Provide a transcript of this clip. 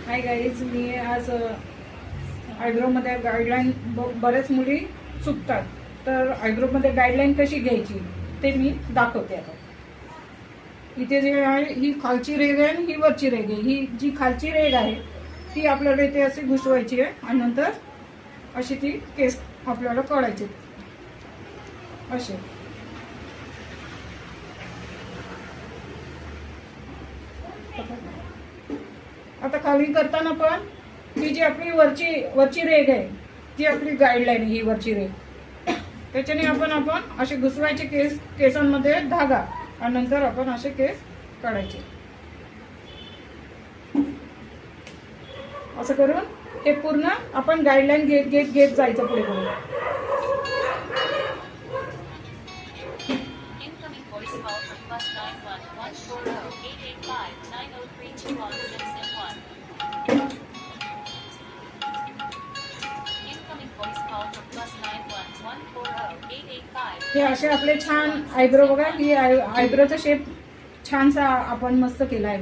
Hi guys, मी आज आयब्रोमध्ये guideline बऱ्याच मुली चुकतात, तर आयब्रोमध्ये गाईडलाईन कशी घ्यायची ते मी दाखवते आता. इथे जे आहे ही खालची रेघ आहे आणि ही वरची रेघ आहे. ही जी खालची रेघ आहे ती आपल्याला इथे अशी घुसवायची आहे आणि नंतर अशी ती केस आपल्याला काढायचे असे. आता खाली करताना पण ही जी आपली वरची रेघ आहे ती आपली गाईडलाईन आहे. ही वरची रेघ त्याच्याने आपण असे घुसवायचे केसांमध्ये धागा आणि नंतर आपण असे केस काढायचे. असं करून हे पूर्ण आपण गाईडलाईन घेत जायचं पुढे पुढे. हे असे आपले छान आयब्रो बघा. ही आयब्रोचा शेप छानसा आपण मस्त केला आहे.